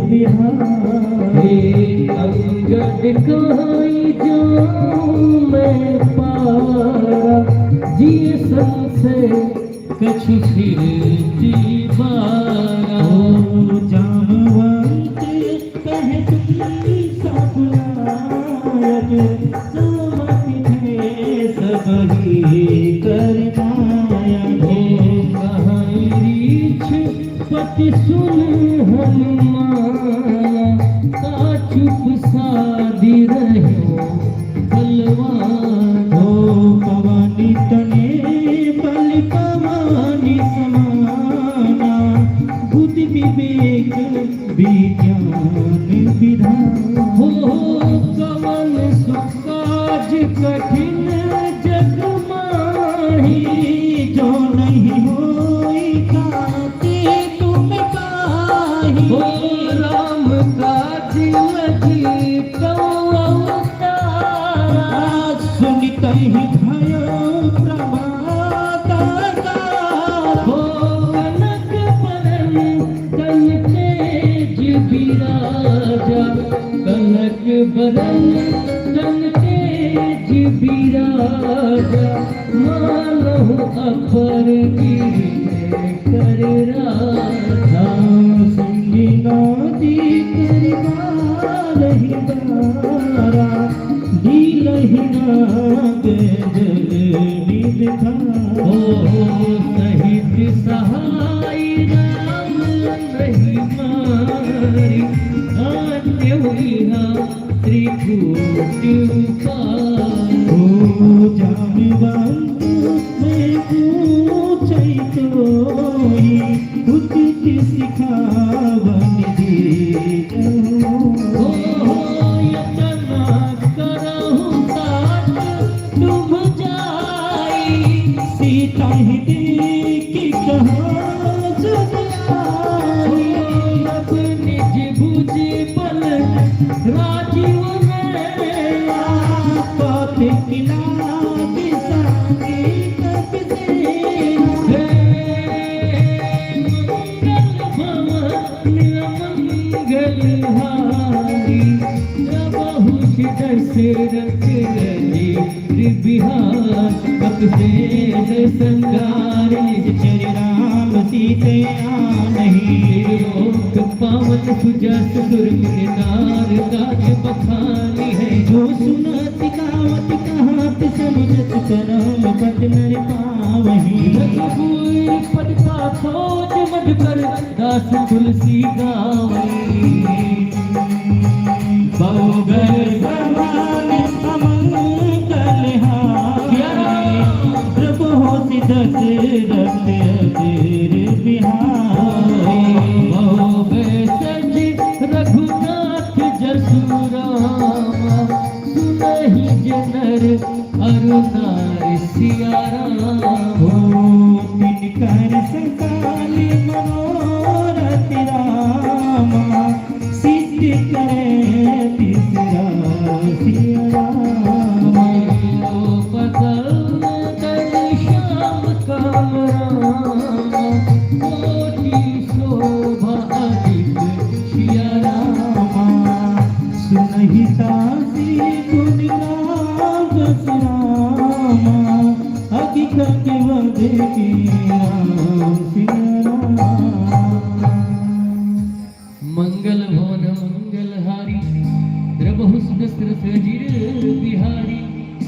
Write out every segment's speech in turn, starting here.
बिहारी अंगद कहाई जाऊं मैं पारा जिए संसे कछु फिर दीवारा जामवंत कहे तुम सब नायक समति है सबही करनाया कहाई रीछ पति सुन हनुमाना का चुप साधी रहो बलवान हो पवनी तने बल पवनी समाना बुद्धि विवेक विज्ञान विधान हो कवन सुकाज कठिन जग माही जो नहीं होई ताते तुम पाही हो राम काज लगी कौतारा सुनित ही भयो प्रभाता हो कनक बरन तन तेज बिराजा कनक बरन तन तेज बिराजा मानहु अपर गिरे कर राजा संगी नदी करवालहि दारा दिलहि नाग जल निधारा हो सहित सहाय राम नहीं मारी आन्य हुआ त्रिकूट ओ जामवंत मैं पूछै तोई उचित सिखावन दे हो यतना करहु तात डूब जाई सीता ही देखी कहाँ जग आई अब निज भुज बल राजीव में पथ किला बिसाई तब से दशरथ बिहार संगारे जय राम सीते नहीं लोक पावन सुजस दुर्गुनार काज बखानी है जो सुनत गावत कहात समझत करम पद नर पावही रघुवीर पद का खोज मधुकर दास तुलसी गावई बहुगर भगवान अमंगल हारी प्रभु होति दशरथ अजीर बिहारी बहु सज रघुनाथ जसु रामा सुनहि जनर अरुणार सिया राम हो तिनकर सकाल मनोरथ रामा सिद्ध करे तीसरा सिया राम पदम कर श्याम काम राम कोटि शोभा अधिक सिया राम सुनहि दासी गुण राम रामा अधिक केवल की राम सिया राम मंगल भवन मंगलहारी द्रबहु सुदशरथ अजीर बिहारी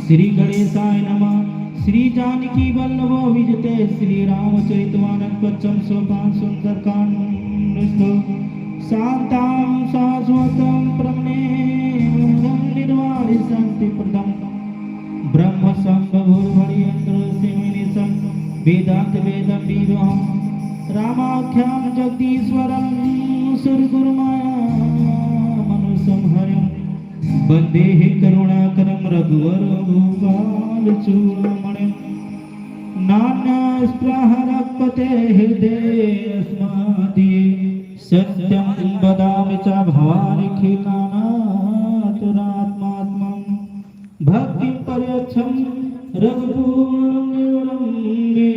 श्री गणेशाय नमः श्री जानकी वल्लभो विजते श्री रामचरितमानस पच्चम सोपान सुंदरकांड शांतां शाश्वतं प्रमेयं निर्वाणि शांति प्रदम ब्रह्म संभवुर्भणीन्द्र सेविनिसं वेदांत वेदं विवहं रामाख्यां जगदीश्वरं सुरगुरुमाया मनुसंहरं वंदे करुणाकरं रघुवर भूपालचूड़मणिं नान्यस्पृहरक्पते हृदयेऽस्मादीये सत्यं वदामि च भवानि खिलानातुरात्मात्मं भक्तिं पर्यच्छं रघुपूर्णं मे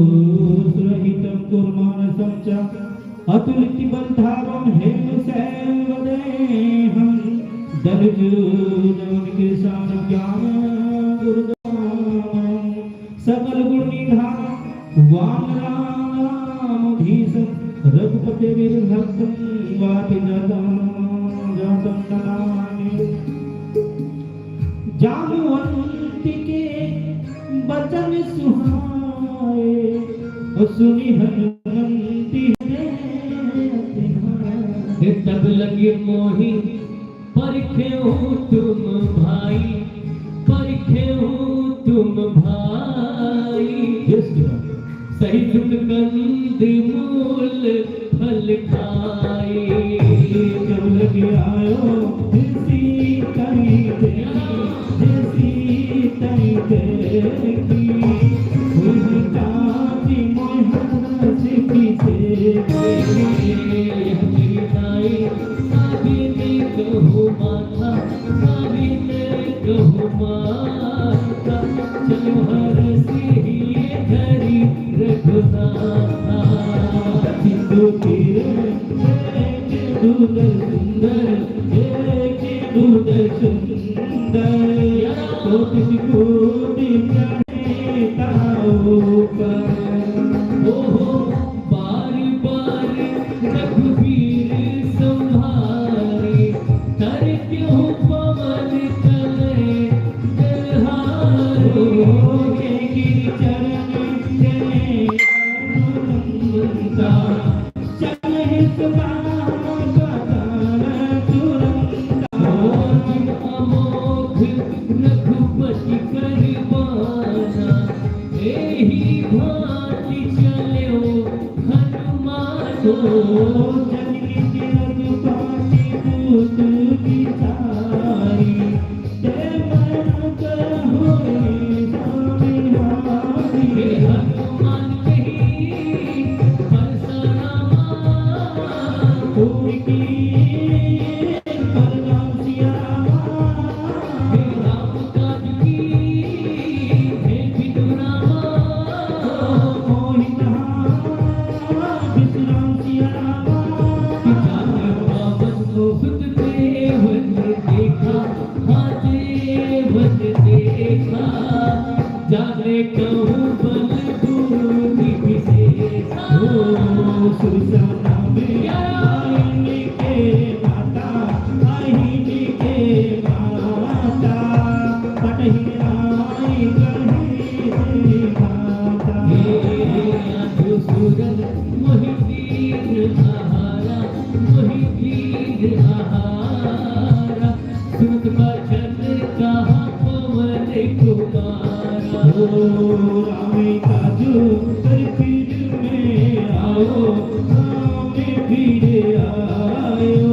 कामदेदोषरहितं कुर्मानसं च अतुलित बंधारम हेम सैवदेहम दर्ज जवन के सार ज्ञान गुरुदान सकल गुण निधान वाम राम धीसम रघुपति वीर भक्तम वाति जतम जतम नमामि जानुवंती के बचन सुहाए सुनि हनुमंती तब लगे मोही परखे हो तुम भाई, परखे हो तुम भाई। सही तुम कंद मूल फल खाए। जब लगे आयो जैसी तई जैसी तई देखी उल्टाती मोहब्बत की से कहो माथा साबिने कहो माता चलो हर सिए धरी रघुनाथा सिंधु तीरे दूधर सुंदर एक दूधर सुंदर तो तुझको दिखाए ताऊ पर ओहो बार बार रघुवीर संहारे तर क्यों पवन चले दिलहारे के गिरचरण चले अनुनंदा चले सुबाना तुरंता अमोघ रघुपति करवाना एही भांति चलो हनुमानो जननी रघुपति दूत की सारी हनुमान कही परशुरामा हे राम काज की हे विदुरामा जाने पावन मुक्त देवन देखा, हाँ देवन देखा जाने कहूँ बल बूढ़ी विशेषा सुरसना में आईने के माता आईने के माता पटही आई गढ़ी माता सूरन मोहितीर आहारा, मोहितीर आहारा सुनत बचन कहा पवन कुमारा रामे काजू कर पीर में आओ रामे पीर आयो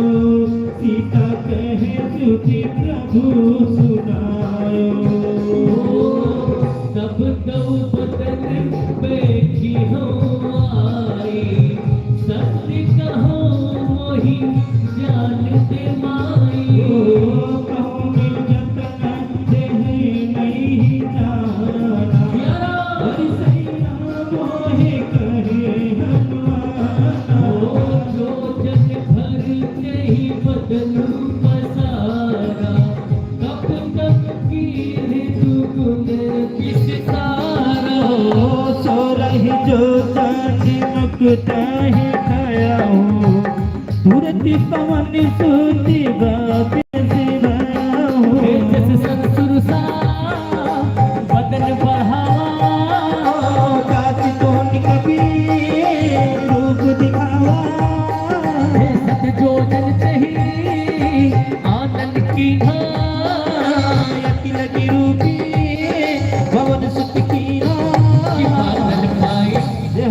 सीता कहे सुखी प्रभु सुनायो तब दो बदन बैठी हो आई सत्य कहो मोहि जान दे माई कहूँ मिल जतन देह नहीं जाना हरि सैया मोहे कहे हनुमाना जो जन भर नहीं बदन पसारा कब तक की दुगुन किस सारा सो रही जो चमकता है खाया हो तुरंत पवन सूती बाप से भया हो जस ससुर सा बदन बढ़ावा काशी तो कभी रूप दिखावा सत जो जन सही आनंद की अखिल की रूपी भवन सुत की बादल पाए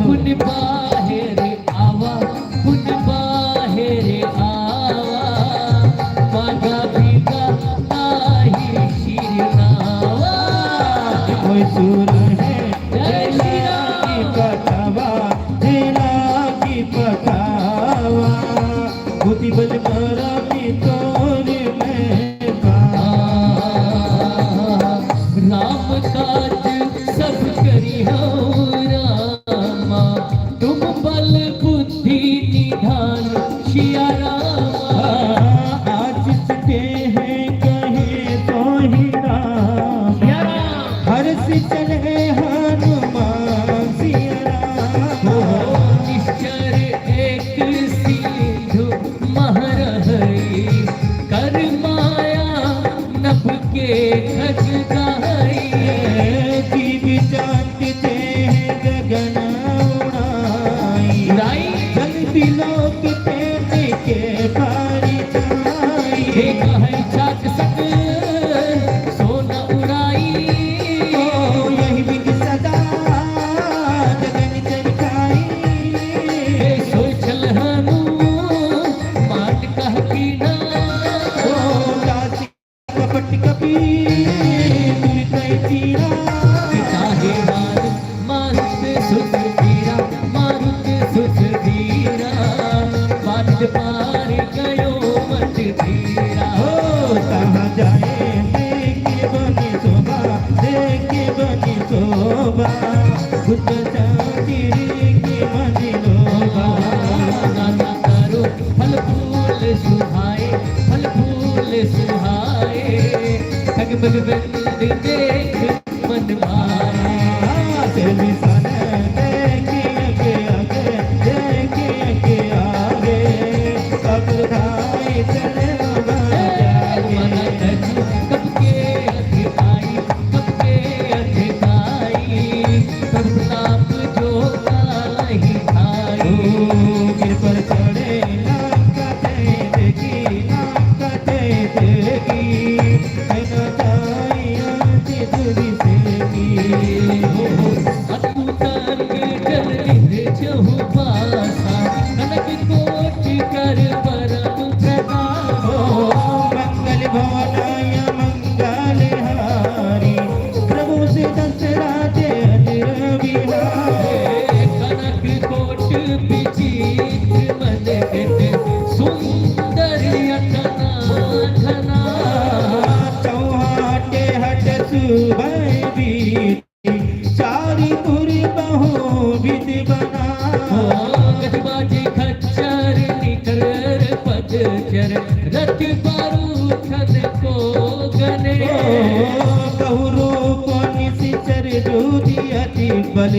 पुन बाहेर आवा पुन बाहेर आवा मागा सिया रामा आज छुटे हैं कहे तो ही राम सिया राम हर्ष चले हनुमान सिया राम निश्चर एक सिंधु महरहई कर माया नभ के खज गाई जीव जानते हैं गगन उड़ाई उड़ाई जल बिलोक पे के पारी जाई एक है छाक सक सोना उड़ाई ओ यही बिग सदा जगन चरकाई सोचल हनु मान कह की ना ओ दासी कपट कपी तुम कई तीरा पिताहे मारुत सुधीरा मारुत सुधीरा बात पार गयो मत धीरा हो कहाँ जाए देखे बनी शोभा देखे बनी शोभा खुद चांदी की मनी लोभा नाना करो फल फूल सुहाए फल फूल सुहाए ठग बग बंद देख मन भाए तेरी सन देखे आगे कब धाई चले मन कछु कब के अधिकाई कब के अधिकाई प्रताप जो ही भाई गिर पर चढ़े लंका देखी अतुतंग जल चहु पासा कनक कोट कर परम प्रताप मंगल भवनाय मंगल हारी प्रभु से दसरा दे बिहारी कनक कोट विचित्र मन गट सुंदर अतना धना चौहाटे हट सुबह बीती चारी पुरी बहु विधि बना गजबाजी खच्चर निकर पदचर रथ बारूथन को गने बहुरूप निशिचर दूधी अति बल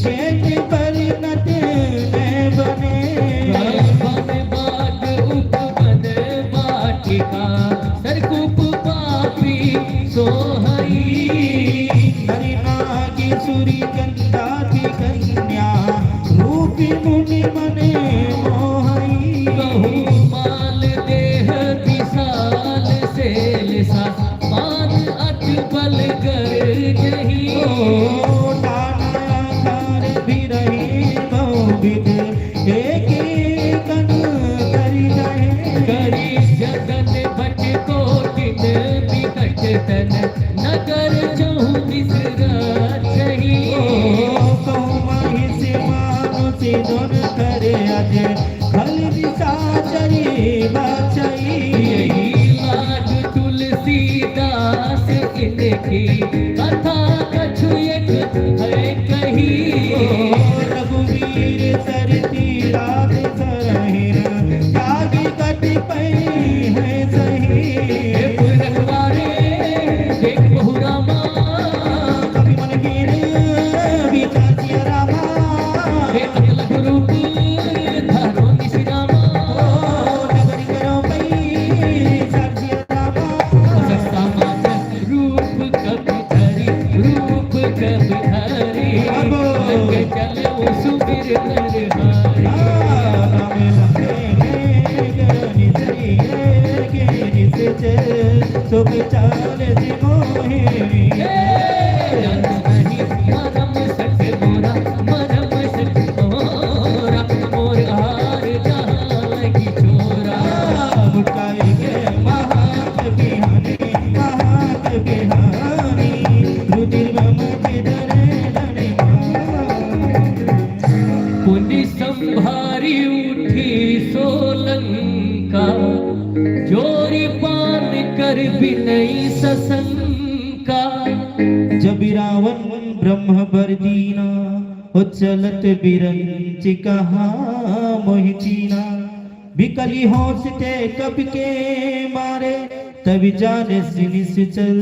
शेष परिणत में बने वन बाग उपवन वाटिका सरकूप पापी सोहई हरिनागी सुरी गंगा की कन्या रूपी मुनि मने मोहई बहुमाल देह विशाल सेलसा मान अट बल कर जही नानाकार भी रही बहुविध एक कन करी रहे करी जगन भट कोटिन बिकट तन नगर चहु बिसरा छही कौमाही से मानुषी दोन करे अज खल विसाचरी बाचई यही लाग तुलसीदास इनकी कथा कछु एक है कही रघुवीर सरती रात सरहिर त्यागी कति पै है सही रखवारे देख बहु रामा कवि मन गिर विचार रामा हे अगल गुरु धरो निशि रामा नगरी करो पै साक्षी रामा सस्ता माचक रूप कभी धरी रूप कभी धरी लग चलो सुबिर नरहारी सुख चाल मोहिनी जन नहीं मरम सट मोरा मरम सट मोरा मोर हार जहाँ लगी छोरा मुकाई के महात बिहारी रुधिर के डरे डरे पुण्य संभारी उठी सोलंका जोरी पान कर बिनई ससंका जब रावण ब्रह्म बरदीना उच्चलत बिरंच कहा मोहि चीना बिकली होशते कब के मारे तभी जाने निश्चल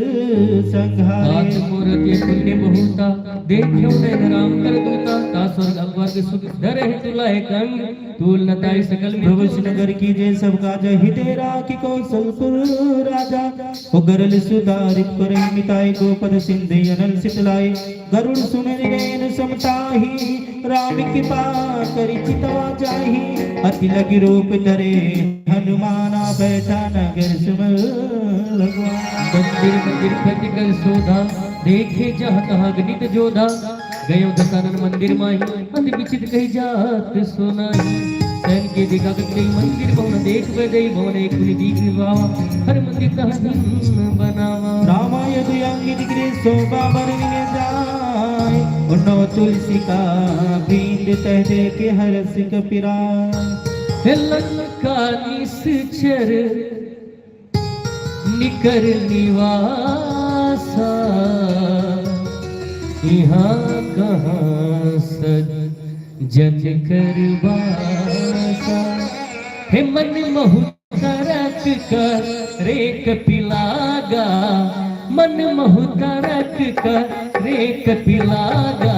संघारे आज मूर्ति पुण्य बहुता देखो ने राम कर दूता ता स्वर्ग अपवर्ग सुख धरे तुला है कंग तूल नताई सकल में भविष्य नगर की जय सब काज हितेरा की कौशलपुर राजा उगरल सुधारित करे मिताई गोपद सिंधे अनल सितलाए गरुड़ सुन रेन समताही राम कृपा करी चितवा जाही अति लगी रूप धरे हनुमाना बैठा नगर सुमल लगवा मंदिर मंदिर फति कर सोधा देखे जहाँ तहाँ गणित जोधा गयो दशानन मंदिर माही अंध विचित कही जात सोनाही सैन के देखा कई मंदिर भवन देख बदई भवन एक कुनी दीख निभावा हर मंदिर तहसीन बनावा रामाय दुयांगी दिग्रे शोभा बरने जाय उन्नो तुलसी का बींद तह दे के हरस कपिरा लंका निश्चर निकर निवासा यहाँ कहाँ सज्जन करवासा हे मन महु तरक कर रे कपिलागा मन महु तरक कर रे कपिलागा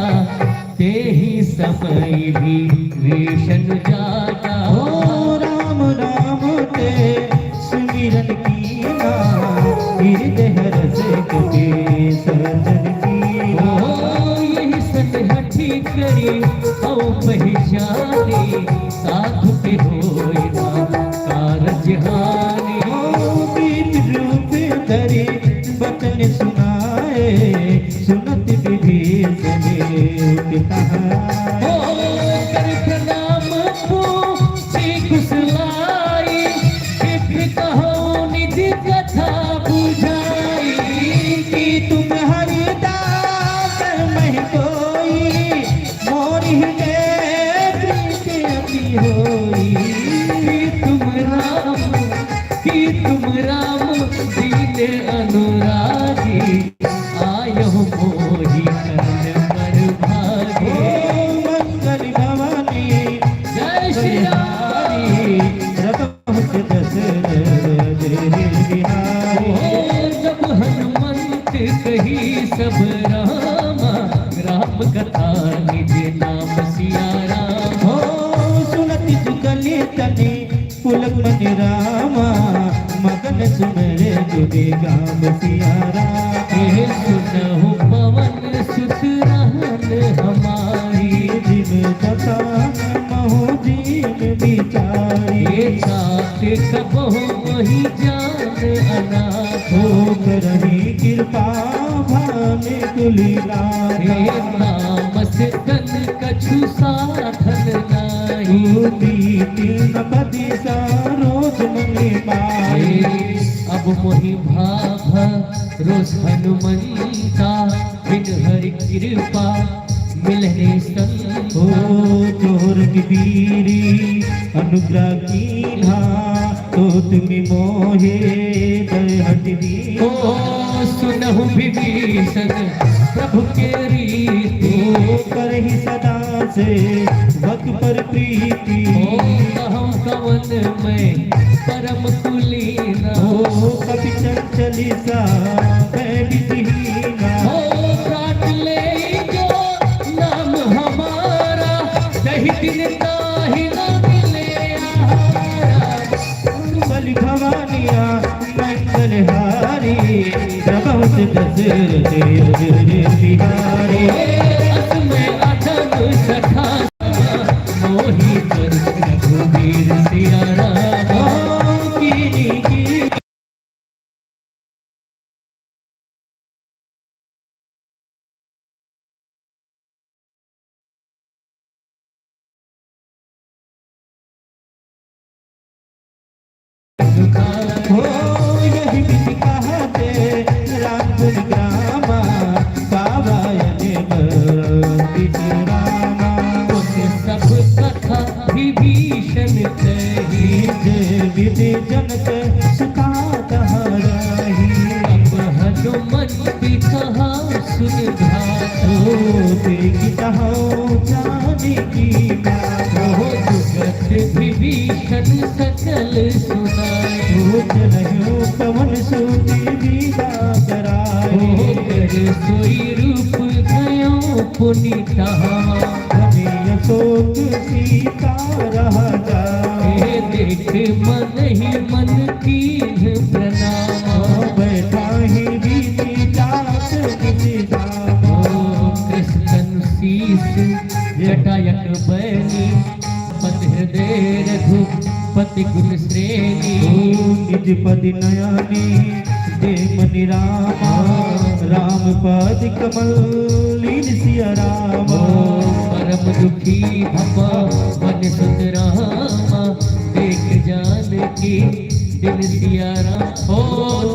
ते ही समय भी वेशन जागा ओ राम राम ते सुमिरन कीना हृदय रस के सजन की ओ यही सनहठी करी औ पहचाने साधु के होए ना कारज हानि ओ दीप रूप धरे बचन सुनाए सुनत विभीषण ओ कर प्रणाम पूछी कुशलाई फिर कहो निधि कथा बुझाई कि तुम हरिदास मैं कोई मोरी प्रीति होई कि तुम राम दीन अनुरागी आयो मोहि कर्ण पर भागे मंगल भवानी जय श्री राम रघुपति दशरथ बिहारी ओ जब हनुमंत कही सब रामा राम कथा निज नाम सिया राम हो सुनति जुगली तनि पुलक मन रामा मगन सुमरे जुगे गाम सिया हे राम सुनहु पवन सुत रहन हमारी जिम कथा महु दीन बिचारी ये साथ कबहु वही जान अनाथ हो करही कृपा भाने तुलिला हे नाम से धन कछु साधन नाही तीन पति सा रोज मनी पाए अब मोहि भाभा रोज हनुमंता बिन हरि कृपा मिलने संग ओ चोर की बीरी अनुग्रह की ना तो तुम्हें मोहे दर हट दी ओ सुनहु विभीषण प्रभु के रीति ओ करही सदा से भक्त पर प्रीति ओ कहम कवन में परम कुलीना ओ कभी चंचली सा मैं विधिहीना ओ काट ले जो नाम हमारा दही दिन ताहि न मिले आहारा बलि भवानिया मंगल हारी प्रभुत दशरथ बिहारी अस में अधम सखा मोहि कर रघुवीर सिया राम की हो यही विधि कहते राम गुण ग्रामा पावायने बंदी रामा उसे सब कथा विभीषण कही जय विधि जनक सुखा कहाराही अब हनुमंत कहा सुन घातो देखता हो जाने की बात हो जुगत विभीषण देखन सकल सुनाई चलयो पवन सूती बीदा कराए कर सोई रूप गयो पुनीता अशोक सीता रह जाए देख मन ही मन की प्रणाम बैठा ही बीती जात किसी कृष्ण शीस जटायक बैनी पति हृदय रघुपति गुण श्रेणी निज पद नयनी दे मनि रामा राम पद कमल लीन सिया रामा परम दुखी भपा मन सुत रामा देख जान की दिन सिया राम हो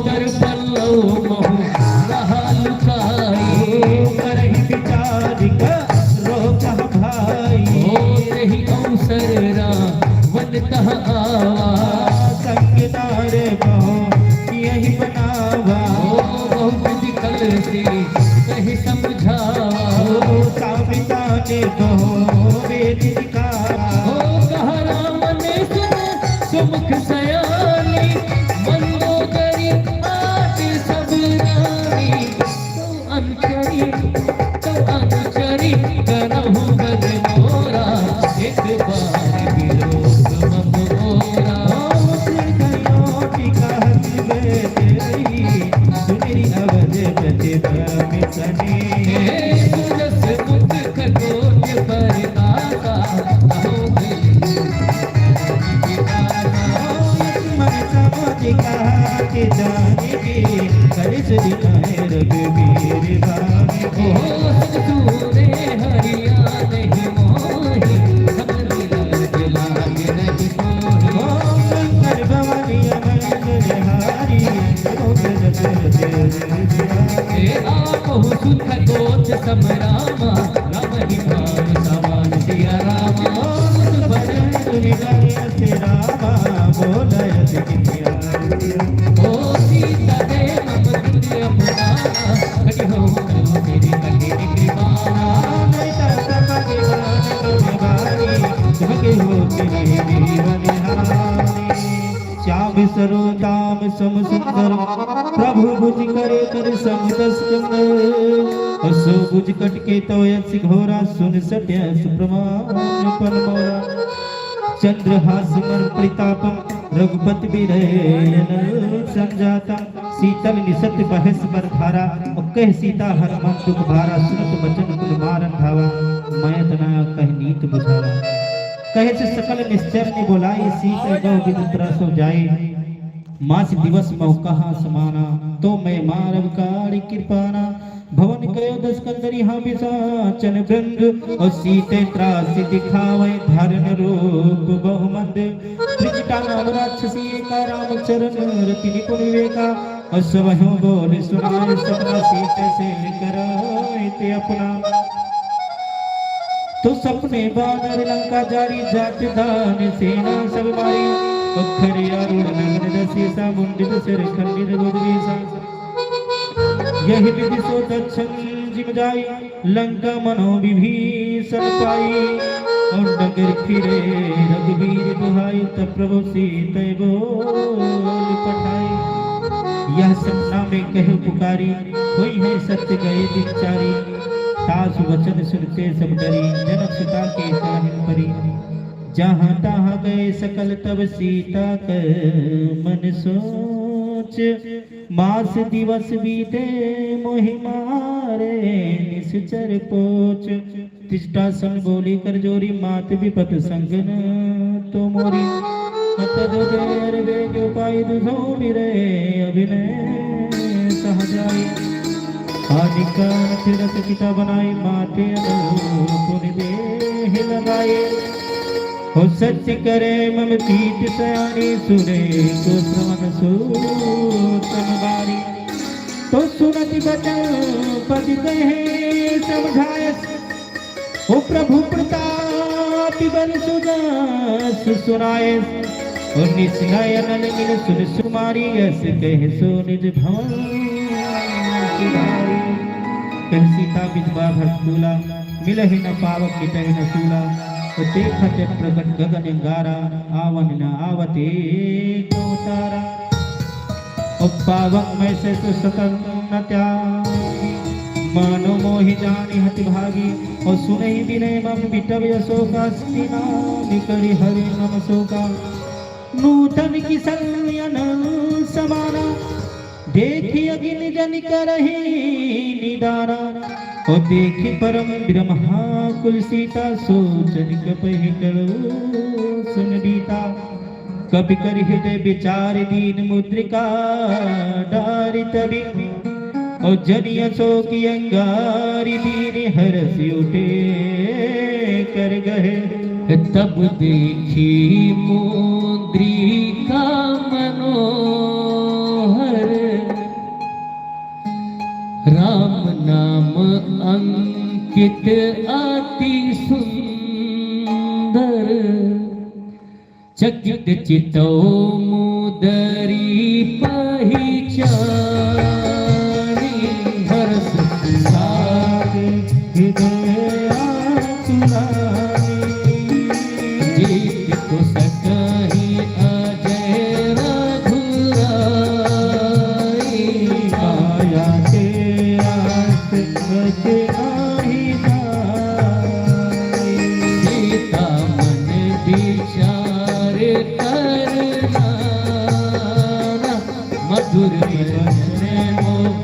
तर पल्लो महु रहा लुकाई करहि विचार रोका भाई हो रही अवसर रावण तह आवा संग नारे कहो यही बनावा बहु विधि कल से कही समझावा साविता ने कहो वेद दिखावा कह राम ने सुन सुमुख सयानी मंदोदरी आदि सब रानी तो अनुचरी करहु बद मोरा एक बार विलोक मम मोरा सुनरी अवध प्रतिभा तुलस मुख खगोल पर ताका अहो के जाने के कर दिखाए रघुवीर भागी तूने हरिया नहीं मोही सबरी लागे लागे नहीं मोही शंकर भवानी अमर हारी आपहु सुख कोच समरामा राम ही नाम समान सिया रामा ओ सीता दे मम तुझे अपनाना खड़ी हो तेरी कटी कृपाना श्याम सरोदाम सम सुंदर प्रभु भुज करे कर समदस कंदर असो भुज कटके तो यस घोरा सुन सत्य सुप्रमाण पन मोरा चंद्रहास मन प्रतापम रघुपति विरयन संजाता शीतल निसत बहस पर धारा कह सीता हर मन दुख भारा सुनत बचन कुल मारन धावा मैं तना कह नीत बुझावा कहे से सकल निश्चर ने बोलाई सीत गौ विद त्रसो जाए मास दिवस मौ कहा समाना तो मैं मारव कार कृपाना भवन कयो दस कंदरी हाँ विसाचन भृंग और सीते त्रास दिखावे धरन रूप बहुमंद त्रिजटा नाम राक्षसी का राम चरण रति निपुण विवेका और सबहु बोल सुनाए सपना सीते से कराए अपना तो सपने बानर लंका जारी जात दान सेना सब मारी अखरे अरुण नगन दसी सा मुंडित सिर खंडित गुदवीसा यही विधि सो दक्षिण जिम जाई लंका मनो विभीषण पाई और नगर फिरे रघुवीर दुहाई तब प्रभु सीते बोल पठाई यह सपना में कहे पुकारी कोई है सत्य गए दिचारी तास वचन सुनते सब डरी जनक सीता के चाहन परी जहाँ तहाँ गए सकल तब सीता कर मन सोच मास दिवस बीते मोहि मारे निश्चर पोच तिष्ठा सन बोली कर जोरी मात विपत संगन तो मोरी तद वेग उपाय दुधो मिरे अभिनय सहजाई आदिकाल तीरथ पिता बनाई माते अनुपुन देह लगाए हो सत्य करे मम पीठ सयानी सुने को श्रवण सूतन बारी तो सुनति बचन पद कहे समझाए ओ प्रभु प्रताप बल सुदास सुनाए और निश्चय अनल मिल सुन सुमारी यस कहे सो निज भवन सीता विधवा भटूला मिलहि न पावक मिटहि न सूला देखत प्रकट गगन अंगारा आवन न आवते को तारा पावक में से सकल न त्यागी मानो मोहि जानी हति भागी और सुने बिने मम बिटव यशोका स्तिना निकरि हरि नम शोका नूतन किसन समाना देखी अगिन जन करही निदाना और देखी परम ब्रह्मा कुल सीता सोचन कपहि करो सुन बीता कपि कर हृदय विचार दीन मुद्रिका डारि तभी और जनिय की अंगारी दीन हरस उठे कर गए तब देखी मुद्रिका मनोहर राम नाम अंकित अति सुंदर चकित चितो मुदरी पहचानी हर्ष साग हृदय आतुरानी जीत को सकहि अजय रघुराई आया के आस बचे नाही जाई सीता मन विचार करना मधुर बचन मोह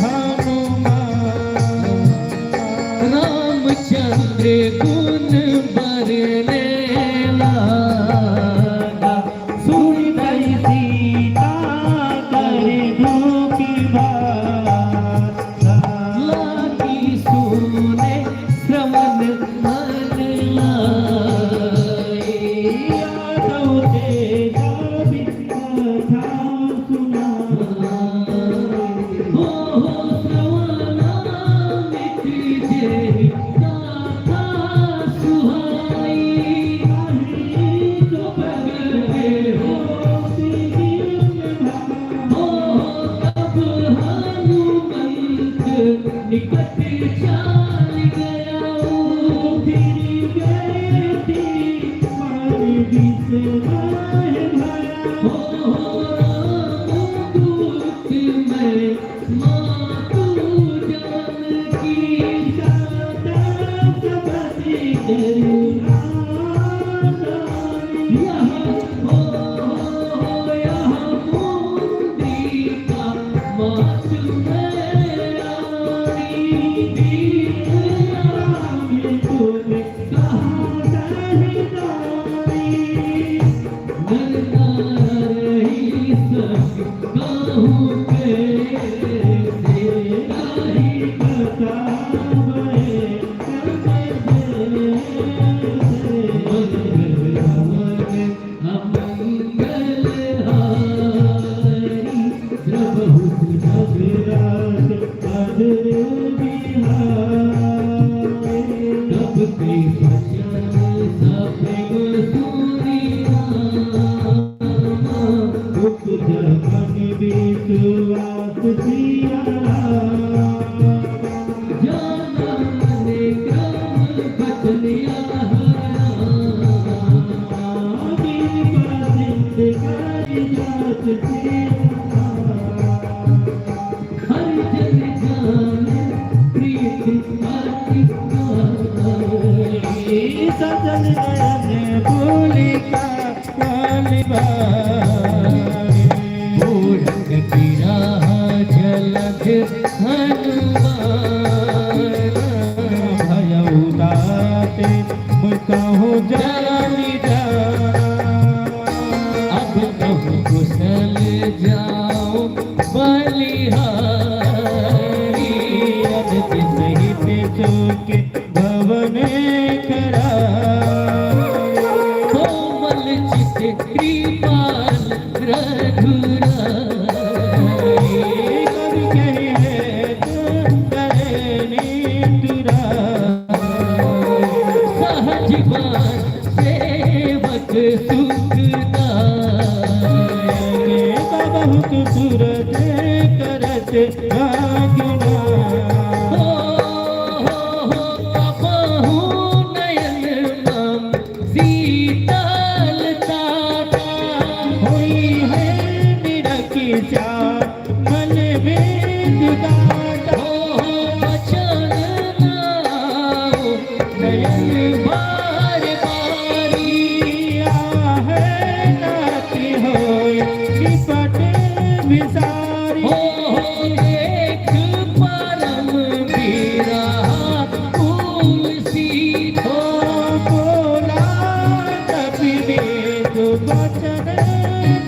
हनुमान रामचंद्र गुण बरने लागा सुनिदई सीता करे धोखी बात लागी सुने श्रवण मन लाए यादव तेजा बिकथा सुना हो श्रवणा मिट्टी जेहि गाथा सुहाई तो बगले हो कब हनुमंत निकट चाल गया फिर गए थी मन बिसराए भया दूत में मातु जानकी जाता सबसे करुणा यहाँ मुद्रिका मातु सजन नयन बोलिका बूढ़ गिरा जलध हनुमान भयउदाते मुकहु जानी अब कहूँ कुशल जाओ बलिहारी अदति सहित चौके भवन करा कोमल चित कृपाल रघुराई कवि कहे करनी तुरा सहज बात सेवक सुखदाई बहुत सूरत करत आगुना कबहु नयन रे